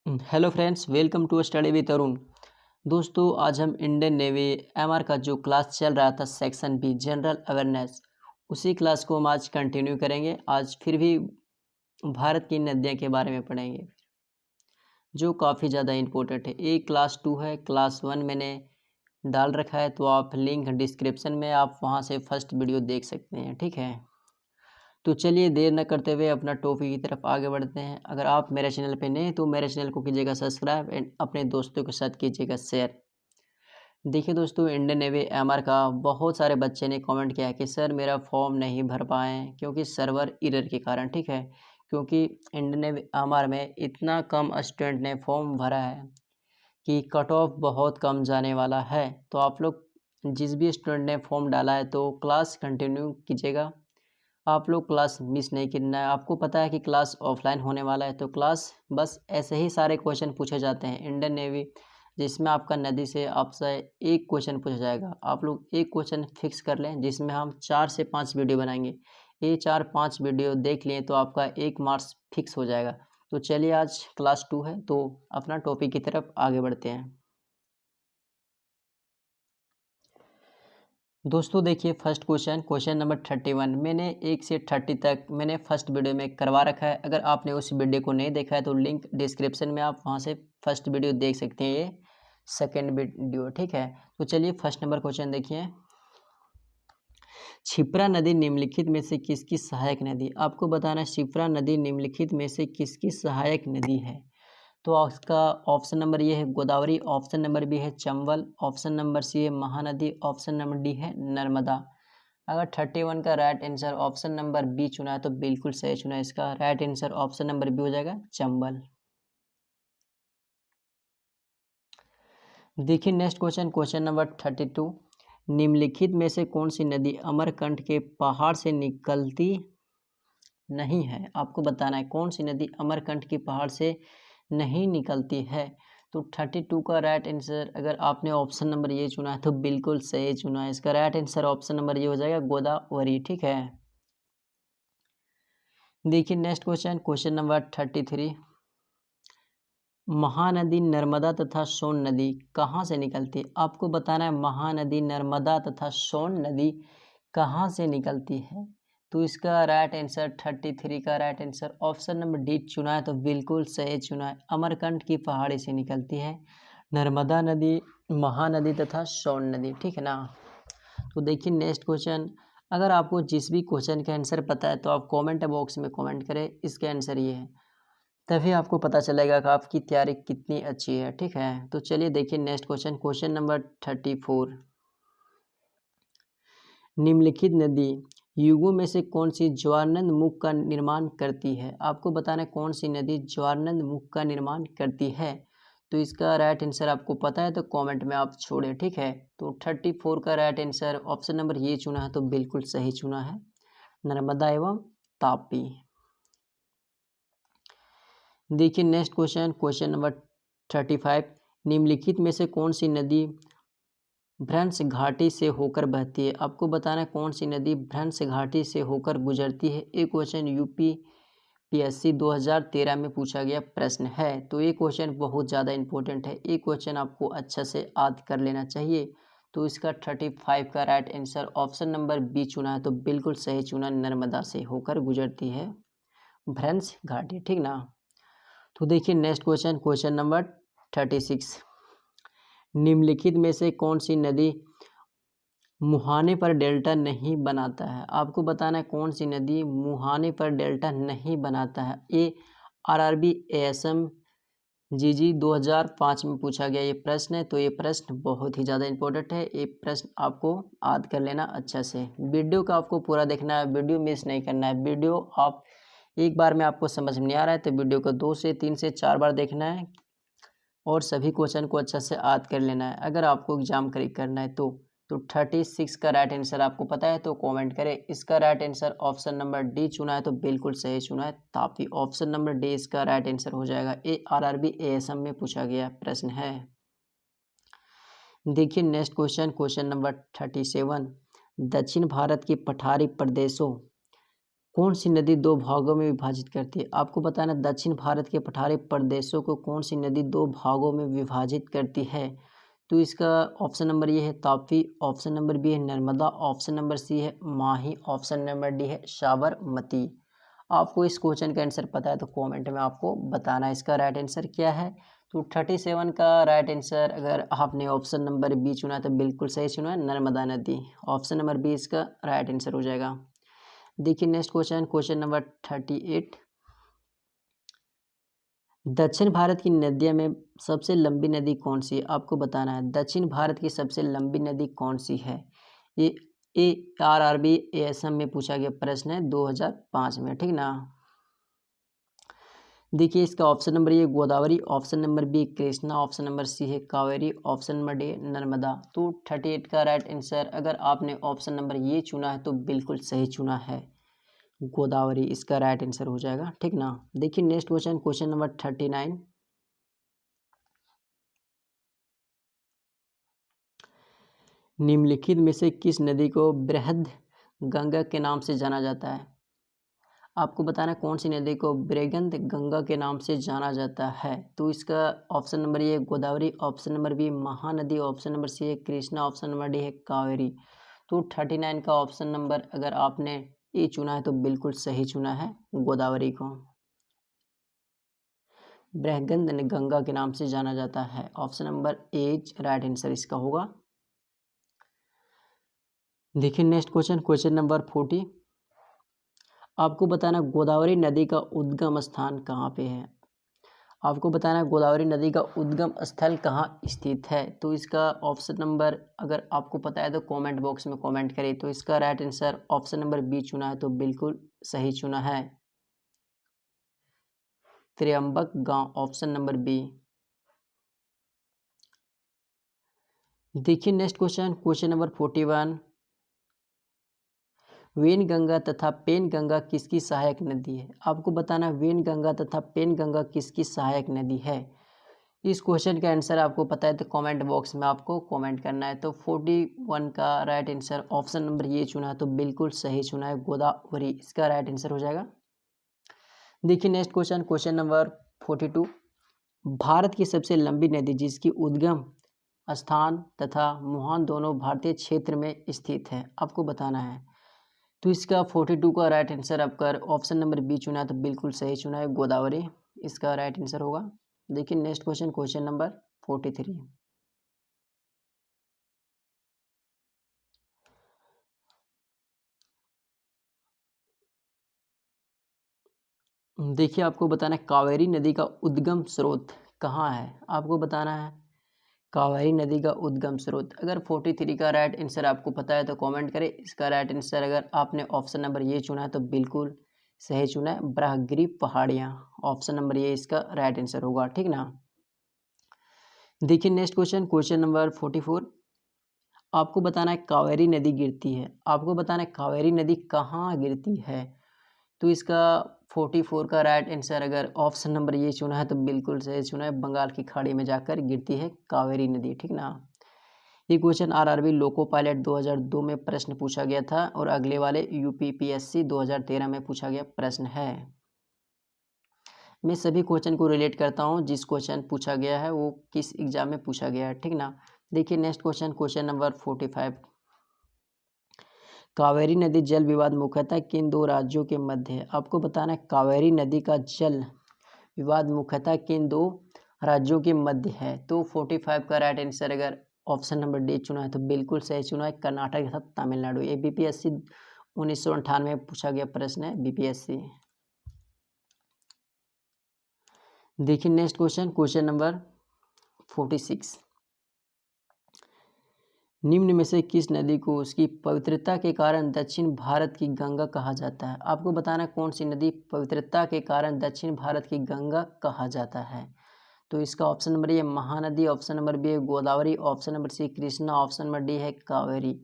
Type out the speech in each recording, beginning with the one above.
Hello friends, welcome to study with Arun. दोस्तों, आज हम इंडियन नेवी एमआर का जो क्लास चल रहा था सेक्शन बी जनरल अवेयरनेस, उसी क्लास को हम आज कंटिन्यू करेंगे। आज फिर भी भारत की नदियाँ के बारे में पढ़ेंगे, जो काफ़ी ज़्यादा इम्पोर्टेंट है। एक क्लास 2 है, क्लास 1 मैंने डाल रखा है, तो आप लिंक डिस्क्रिप्शन में आप वहाँ से फर्स्ट वीडियो देख सकते हैं, ठीक है। तो चलिए देर न करते हुए अपना टॉपिक की तरफ आगे बढ़ते हैं। अगर आप मेरे चैनल पे नए हैं तो मेरे चैनल को कीजिएगा सब्सक्राइब एंड अपने दोस्तों के साथ कीजिएगा शेयर। देखिए दोस्तों, इंडियन नेवी एमआर का बहुत सारे बच्चे ने कमेंट किया है कि सर मेरा फॉर्म नहीं भर पाए क्योंकि सर्वर एरर के कारण, ठीक है। क्योंकि इंडियन नेवी एमआर में इतना कम स्टूडेंट ने फॉर्म भरा है कि कट ऑफ बहुत कम जाने वाला है। तो आप लोग जिस भी स्टूडेंट ने फॉर्म डाला है तो क्लास कंटिन्यू कीजिएगा। आप लोग क्लास मिस नहीं करना है। आपको पता है कि क्लास ऑफलाइन होने वाला है, तो क्लास बस ऐसे ही सारे क्वेश्चन पूछे जाते हैं इंडियन नेवी, जिसमें आपका नदी से आपसे एक क्वेश्चन पूछा जाएगा। आप लोग एक क्वेश्चन फिक्स कर लें, जिसमें हम 4 से 5 वीडियो बनाएंगे। ये 4-5 वीडियो देख लें तो आपका 1 मार्क्स फिक्स हो जाएगा। तो चलिए, आज क्लास 2 है तो अपना टॉपिक की तरफ आगे बढ़ते हैं। दोस्तों देखिए, फर्स्ट क्वेश्चन नंबर 31 मैंने 1 से 30 तक मैंने फर्स्ट वीडियो में करवा रखा है। अगर आपने उस वीडियो को नहीं देखा है तो लिंक डिस्क्रिप्शन में आप वहां से फर्स्ट वीडियो देख सकते हैं। ये सेकंड वीडियो, ठीक है। तो चलिए फर्स्ट नंबर क्वेश्चन देखिए। क्षिप्रा नदी निम्नलिखित में से किसकी सहायक नदी? आपको बताना है क्षिप्रा नदी निम्नलिखित में से किसकी सहायक नदी है। तो उसका ऑप्शन नंबर ये है गोदावरी, ऑप्शन नंबर बी है चंबल, ऑप्शन नंबर सी है महानदी, ऑप्शन नंबर डी है नर्मदा। अगर 31 का right answer option number B चुना है तो बिल्कुल सही चुना है। इसका right answer option number B हो जाएगा चंबल। देखिए नेक्स्ट क्वेश्चन नंबर 32 निम्नलिखित में से कौन सी नदी अमरकंटक के पहाड़ से निकलती नहीं है? आपको बताना है कौन सी नदी अमरकंटक के पहाड़ से नहीं निकलती है। तो 32 का राइट आंसर अगर आपने ऑप्शन नंबर ये चुना है तो बिल्कुल सही चुना है। इसका राइट आंसर ऑप्शन नंबर ये हो जाएगा गोदावरी, ठीक है। देखिए next question number 33 Mahanadi Narmada तथा सोन नदी कहाँ से निकलती है? आपको बताना है महानदी नर्मदा तथा सोन नदी कहाँ से निकलती है। तो इसका राइट आंसर 33 का right answer option number D चुना है तो बिल्कुल सही चुना है। अमरकंटक की पहाड़ी से निकलती है नर्मदा नदी, महानदी तथा सोन नदी, ठीक है ना। तो देखिए नेक्स्ट क्वेश्चन, अगर आपको जिस भी क्वेश्चन का आंसर पता है तो आप कमेंट बॉक्स में कमेंट करें इसका आंसर ये है, तभी आपको पता चलेगा कि आपकी तैयारी कितनी अच्छी है, ठीक है। तो चलिए देखिए नेक्स्ट क्वेश्चन नंबर 34 निम्नलिखित नदी युगों में से कौन सी ज्वारनद मुख का निर्माण करती है? आपको बताना है कौन सी नदी ज्वारनद मुख का निर्माण करती है। तो इसका राइट आंसर आपको पता है तो कमेंट में आप छोड़ें, ठीक है। तो 34 का राइट आंसर ऑप्शन नंबर ये चुना है तो बिल्कुल सही चुना है, नर्मदा एवं तापी। देखिए नेक्स्ट क्वेश्चन नंबर 35 निम्नलिखित में से कौन सी नदी भ्रंश घाटी से होकर बहती है? आपको बताना है कौन सी नदी भ्रंश घाटी से होकर गुजरती है। एक क्वेश्चन यूपीपीएससी 2013 में पूछा गया प्रश्न है, तो ये क्वेश्चन बहुत ज़्यादा इंपॉर्टेंट है। ये क्वेश्चन आपको अच्छा से याद कर लेना चाहिए। तो इसका 35 का right answer option number B चुना है तो बिल्कुल सही चुना, नर्मदा से होकर गुजरती है भ्रंश घाटी, ठीक ना। तो देखिए नेक्स्ट क्वेश्चन नंबर 36 निम्नलिखित में से कौन सी नदी मुहाने पर डेल्टा नहीं बनाता है? आपको बताना है कौन सी नदी मुहाने पर डेल्टा नहीं बनाता है। ये आरआरबी एएसएम जीजी 2005 में पूछा गया ये प्रश्न है, तो ये प्रश्न बहुत ही ज़्यादा इंपॉर्टेंट है। ये प्रश्न आपको याद कर लेना अच्छा से। वीडियो का आपको पूरा देखना है, वीडियो मिस नहीं करना है। वीडियो आप एक बार में आपको समझ में नहीं आ रहा है तो वीडियो को 2 से 3 से 4 बार देखना है और सभी क्वेश्चन को अच्छा से याद कर लेना है अगर आपको एग्जाम क्रैक करना है तो। 36 का राइट आंसर आपको पता है तो कमेंट करें। इसका right answer option number D चुना है तो बिल्कुल सही चुना है, तापी। ऑप्शन नंबर डी इसका राइट आंसर हो जाएगा। ये आरआरबी एएसएम में पूछा गया प्रश्न है। देखिए नेक्स्ट क्वेश्चन नंबर 37 दक्षिण भारत के पठारी प्रदेशों कौन सी नदी दो भागों में विभाजित करती है? आपको बताना दक्षिण भारत के पठारी प्रदेशों को कौन सी नदी दो भागों में विभाजित करती है? तो इसका ऑप्शन नंबर ये है ताप्ती, ऑप्शन नंबर बी है नर्मदा, ऑप्शन नंबर सी है माही, ऑप्शन नंबर डी है साबरमती। आपको इस क्वेश्चन का आंसर पता है तो कमेंट में आपको बताना है इसका राइट आंसर क्या है। तो 37 का राइट आंसर अगर आपने ऑप्शन नंबर बी चुना तो बिल्कुल सही चुना है, नर्मदा नदी। ऑप्शन नंबर बी इसका राइट आंसर हो जाएगा। देखिए नेक्स्ट क्वेश्चन, क्वेश्चन नंबर 38। दक्षिण भारत की नदियों में सबसे लंबी नदी कौन सी है? आपको बताना है दक्षिण भारत की सबसे लंबी नदी कौन सी है। ये ARRB ASM में पूछा गया प्रश्न है 2005 में, ठीक ना। देखिए इसका option number A Godavari, option number B Krishna, option number C है Kaveri, option number D Narmada. तो 38 का राइट आंसर अगर आपने ऑप्शन नंबर ये चुना है तो बिल्कुल सही चुना है, गोदावरी इसका राइट आंसर हो जाएगा, ठीक ना। देखिए नेक्स्ट क्वेश्चन, क्वेश्चन नंबर 39। निम्नलिखित में से किस नदी को बृहद गंगा के नाम से जाना जाता है? आपको बताना है कौन सी नदी को बृहद गंगा के नाम से जाना जाता है। तो इसका option number A Godavari, option number B Mahanadi, option number C है कृष्णा, ऑप्शन नंबर डी है कावेरी। तो 39 का ऑप्शन नंबर अगर आपने ए चुना है तो बिल्कुल सही चुना है, गोदावरी को बृहद गंगा के नाम से जाना जाता है। ऑप्शन नंबर ए राइट आंसर इसका होगा। देखिए नेक्स्ट क्वेश्चन, क्वेश्चन नंबर 40। आपको बताना गोदावरी नदी का उद्गम स्थान कहाँ पे है। आपको बताना गोदावरी नदी का उद्गम स्थल कहाँ स्थित है। तो इसका ऑप्शन नंबर अगर आपको पता है तो कमेंट बॉक्स में कमेंट करें। तो इसका right answer option number B चुना है तो बिल्कुल सही चुना है, त्र्यंबक गांव, ऑप्शन नंबर बी। देखिए next question, question number 41। Wainganga तथा पेनगंगा किसकी सहायक नदी है। आपको बताना वेनगंगा तथा पेनगंगा किसकी सहायक नदी है। इस क्वेश्चन का आंसर आपको पता है तो कमेंट बॉक्स में आपको कमेंट करना है। तो 41 का राइट आंसर ऑप्शन नंबर ये चुना है तो बिल्कुल सही चुना है, गोदावरी इसका राइट आंसर हो जाएगा। देखिए next question, question number 42। Bharat की सबसे लंबी नदी जिसकी उद्गम स्थान तथा मुहान दोनों भारतीय क्षेत्र में स्थित है, आपको बताना है। तो इसका 42 का राइट आंसर आपका ऑप्शन नंबर बी चुना है तो बिल्कुल सही चुना है, गोदावरी इसका राइट आंसर होगा। देखिए नेक्स्ट क्वेश्चन, क्वेश्चन नंबर 43। देखिए आपको बताना है कावेरी नदी का उद्गम स्रोत कहाँ है। आपको बताना है कावेरी नदी का उद्गम स्रोत। अगर 43 का राइट आंसर आपको पता है तो कमेंट करें। इसका राइट आंसर अगर आपने ऑप्शन नंबर ये चुना है तो बिल्कुल सही चुना है, ब्राहगिरी पहाड़ियाँ, ऑप्शन नंबर ये इसका राइट आंसर होगा, ठीक ना। देखिए नेक्स्ट क्वेश्चन, क्वेश्चन नंबर 44। आपको बताना है कावेरी नदी गिरती है। आपको बताना है कावेरी नदी कहाँ गिरती है। तो इसका 44 का राइट आंसर अगर ऑप्शन नंबर ये चुना है तो बिल्कुल सही चुना है, बंगाल की खाड़ी में जाकर गिरती है कावेरी नदी, ठीक ना। ये क्वेश्चन आरआरबी लोको पायलट 2002 में प्रश्न पूछा गया था और अगले वाले यूपीपीएससी 2013 में पूछा गया प्रश्न है। मैं सभी क्वेश्चन को रिलेट करता हूँ, जिस क्वेश्चन पूछा गया है वो किस एग्जाम में पूछा गया है, ठीक ना। देखिए next question, question number 45। Kaveri नदी जल विवाद मुख्यतः किन दो राज्यों के मध्य है। आपको बताना है कावेरी नदी का जल विवाद मुख्यतः किन दो राज्यों के मध्य है। तो 45 का राइट आंसर अगर ऑप्शन नंबर डी चुना है तो बिल्कुल सही चुना है, कर्नाटक तथा तमिलनाडु। ये बीपीएससी 1998 में पूछा गया प्रश्न है, बीपीएससी। देखिए नेक्स्ट क्वेश्चन, क्वेश्चन नंबर 46। निम्न में से किस नदी को उसकी पवित्रता के कारण दक्षिण भारत की गंगा कहा जाता है। आपको बताना कौन सी नदी पवित्रता के कारण दक्षिण भारत की गंगा कहा जाता है। तो इसका option number A Mahanadi, option number B Godavari, option number C Krishna, option number D है कावेरी।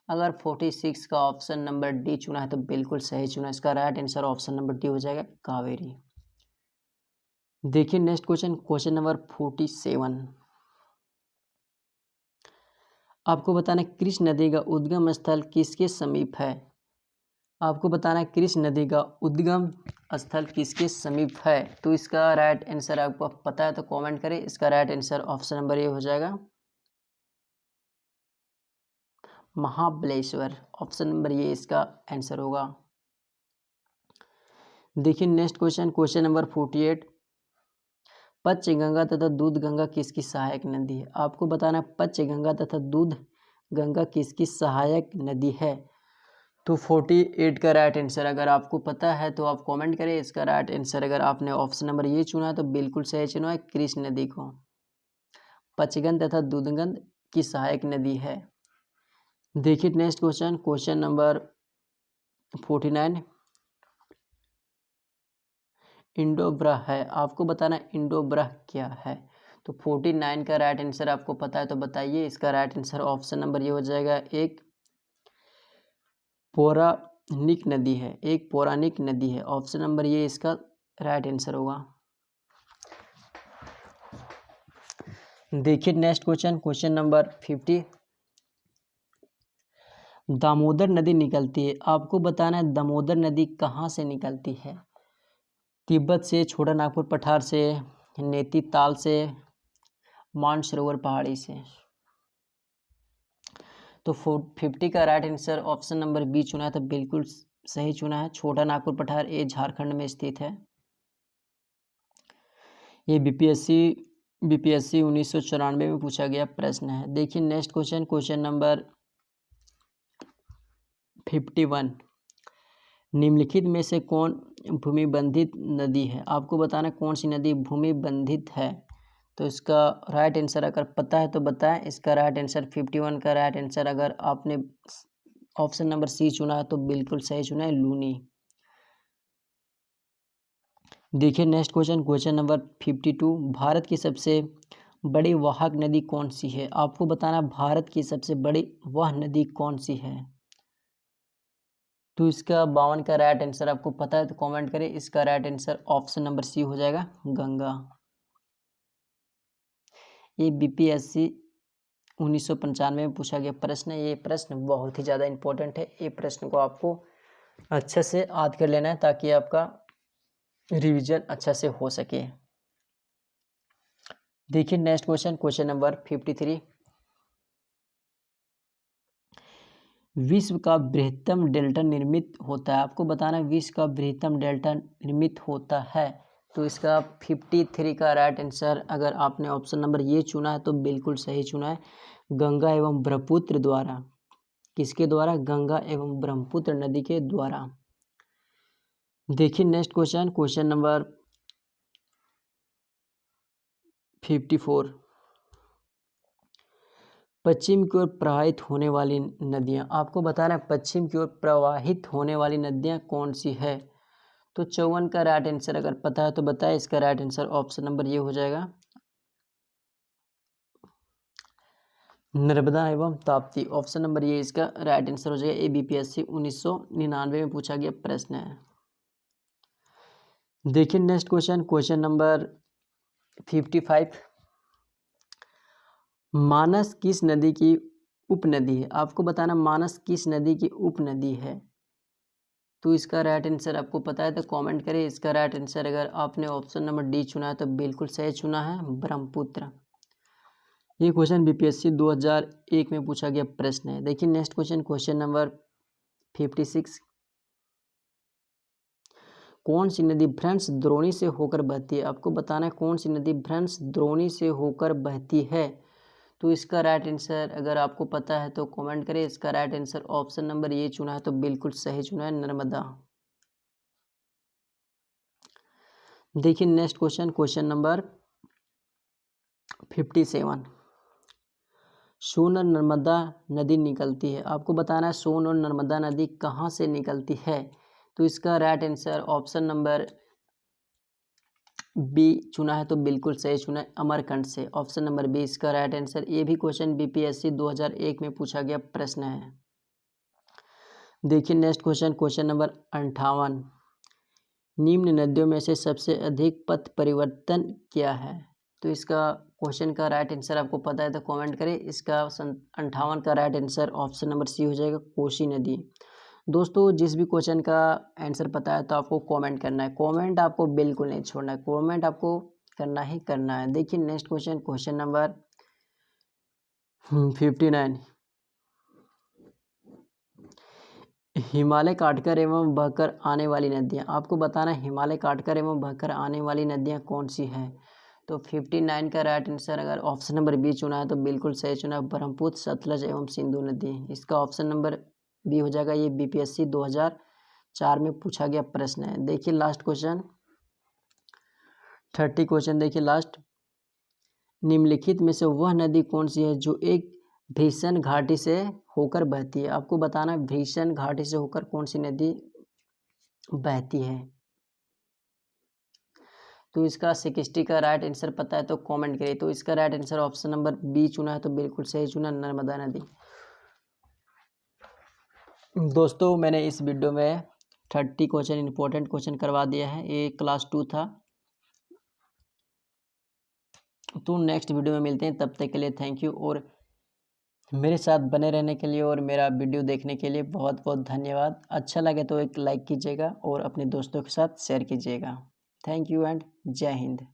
अगर 46 का ऑप्शन नंबर डी चुना है तो बिल्कुल सही चुना, इसका right answer option number D हो जाएगा, कावेरी। देखिए नेक्स्ट क्वेश्चन, क्वेश्चन नंबर 47। आपको बताना कृष्ण नदी का उद्गम स्थल किसके समीप है। आपको बताना है कृष्ण नदी का उद्गम स्थल किसके समीप है। तो इसका राइट आंसर आपको पता है तो कमेंट करें। इसका राइट आंसर ऑप्शन नंबर ए हो जाएगा महाबलेश्वर। ऑप्शन नंबर ये इसका आंसर होगा। देखिए नेक्स्ट क्वेश्चन, क्वेश्चन नंबर 48। पच्च गंगा तथा दूध गंगा किसकी सहायक नदी है। आपको बताना है पच्च गंगा तथा दूध गंगा किसकी सहायक नदी है। तो 48 का राइट आंसर अगर आपको पता है तो आप कमेंट करें। इसका राइट आंसर अगर आपने ऑप्शन नंबर ये चुना है तो बिल्कुल सही चुना है, कृष्ण नदी को पचगंध तथा दूधगंध की सहायक नदी है। देखिए नेक्स्ट क्वेश्चन, क्वेश्चन नंबर 49। इंडोब्रह है, आपको बताना इंडोब्रह क्या है। तो 49 का राइट आंसर आपको पता है तो बताइए। इसका राइट आंसर ऑप्शन नंबर ये हो जाएगा एक पौराणिक नदी है, एक पौराणिक नदी है। ऑप्शन नंबर ये इसका राइट आंसर होगा। देखिए next question, question number 50। Damodar नदी निकलती है, आपको बताना है दामोदर नदी कहाँ से निकलती है। तिब्बत से, छोटा नागपुर पठार से, नैनीताल से, मानसरोवर पहाड़ी से। तो 50 का right answer option number B चुना है तो बिल्कुल सही चुना है। छोटा नागपुर पठार ये झारखंड में स्थित है। ये बीपीएससी 1994 में पूछा गया प्रश्न है। देखिए नेक्स्ट क्वेश्चन, क्वेश्चन नंबर 51। निम्नलिखित में से कौन भूमिबंधित नदी है। आपको बताना कौन सी नदी भूमिबंधित है। तो इसका राइट आंसर अगर पता है तो बताएं। इसका राइट आंसर 51 का राइट आंसर अगर आपने ऑप्शन नंबर सी चुना है तो बिल्कुल सही चुना है, लूनी। देखिए next question, question number 52। Bharat की सबसे बड़ी वाहक नदी कौन सी है। आपको बताना भारत की सबसे बड़ी वह नदी कौन सी है। तो इसका 52 का राइट आंसर आपको पता है तो कमेंट करें। इसका right answer option number C हो जाएगा, गंगा। ये बीपीएससी 1995 में पूछा गया प्रश्न है। ये प्रश्न बहुत ही ज़्यादा इंपॉर्टेंट है। ये प्रश्न को आपको अच्छे से याद कर लेना है ताकि आपका रिवीजन अच्छा से हो सके। देखिए नेक्स्ट क्वेश्चन, क्वेश्चन नंबर 53। विश्व का बृहत्तम डेल्टा निर्मित होता है। आपको बताना है विश्व का बृहत्तम डेल्टा निर्मित होता है। तो इसका 53 का राइट आंसर अगर आपने ऑप्शन नंबर ये चुना है तो बिल्कुल सही चुना है, गंगा एवं ब्रह्मपुत्र द्वारा। किसके द्वारा, गंगा एवं ब्रह्मपुत्र नदी के द्वारा। देखिए नेक्स्ट क्वेश्चन, क्वेश्चन नंबर 54। पश्चिम की ओर प्रवाहित होने वाली नदियाँ। आपको बताना है पश्चिम की ओर प्रवाहित होने वाली नदियाँ कौन सी है। तो 54 का राइट आंसर अगर पता है तो बताए। इसका राइट आंसर ऑप्शन नंबर ये हो जाएगा नर्मदा एवं ताप्ती। ऑप्शन नंबर ये इसका राइट आंसर हो जाएगा। ये बीपीएससी 1999 में पूछा गया प्रश्न है। देखिए नेक्स्ट क्वेश्चन, क्वेश्चन नंबर 55। मानस किस नदी की उपनदी है। आपको बताना मानस किस नदी की उपनदी है। तो इसका राइट आंसर आपको पता है तो कमेंट करें। इसका राइट आंसर अगर आपने ऑप्शन नंबर डी चुना है तो बिल्कुल सही चुना है, ब्रह्मपुत्र। ये क्वेश्चन बीपीएससी 2001 में पूछा गया प्रश्न है। देखिए नेक्स्ट क्वेश्चन, क्वेश्चन नंबर 56। कौन सी नदी भ्रंश द्रोणी से होकर बहती है। आपको बताना है कौन सी नदी भ्रंश द्रोणी से होकर बहती है। तो इसका राइट आंसर अगर आपको पता है तो कमेंट करें। इसका राइट आंसर ऑप्शन नंबर ये चुना है तो बिल्कुल सही चुना है, नर्मदा। देखिए नेक्स्ट क्वेश्चन, क्वेश्चन नंबर 57। सोन और नर्मदा नदी निकलती है। आपको बताना है सोन और नर्मदा नदी कहाँ से निकलती है। तो इसका right answer option number B चुना है तो बिल्कुल सही चुना है, अमरकंटक से। ऑप्शन नंबर बी इसका राइट आंसर। ये भी क्वेश्चन बीपीएससी 2001 में पूछा गया प्रश्न है। देखिए नेक्स्ट क्वेश्चन, क्वेश्चन नंबर 58। निम्न नदियों में से सबसे अधिक पथ परिवर्तन क्या है। तो इसका क्वेश्चन का राइट आंसर आपको पता है तो कमेंट करें। इसका 58 का right answer option number C हो जाएगा, कोसी नदी। दोस्तों जिस भी क्वेश्चन का आंसर पता है तो आपको कमेंट करना है, कमेंट आपको बिल्कुल नहीं छोड़ना है, कमेंट आपको करना ही करना है। देखिए next question, question number 59। Himalaya काटकर एवं बहकर आने वाली नदियाँ, आपको बताना है हिमालय काटकर एवं बहकर आने वाली नदियाँ कौन सी हैं। तो 59 का राइट आंसर अगर ऑप्शन नंबर बी चुना है तो बिल्कुल सही चुना, ब्रह्मपुत्र, सतलज एवं सिंधु नदी। इसका ऑप्शन नंबर बी हो जाएगा। ये बीपीएससी 2004 में पूछा गया प्रश्न है। देखिए लास्ट क्वेश्चन 30 क्वेश्चन, देखिए लास्ट, निम्नलिखित में से वह नदी कौन सी है जो एक भीषण घाटी से होकर बहती है। आपको बताना है भीषण घाटी से होकर कौन सी नदी बहती है। तो इसका 60 का राइट आंसर पता है तो कमेंट करिए। तो इसका right answer option number B चुना है तो बिल्कुल सही चुना, नर्मदा नदी। दोस्तों मैंने इस वीडियो में 30 क्वेश्चन इंपॉर्टेंट क्वेश्चन करवा दिया है, ये क्लास 2 था। तो नेक्स्ट वीडियो में मिलते हैं, तब तक के लिए थैंक यू, और मेरे साथ बने रहने के लिए और मेरा वीडियो देखने के लिए बहुत बहुत धन्यवाद। अच्छा लगे तो एक लाइक कीजिएगा और अपने दोस्तों के साथ शेयर कीजिएगा। थैंक यू एंड जय हिंद।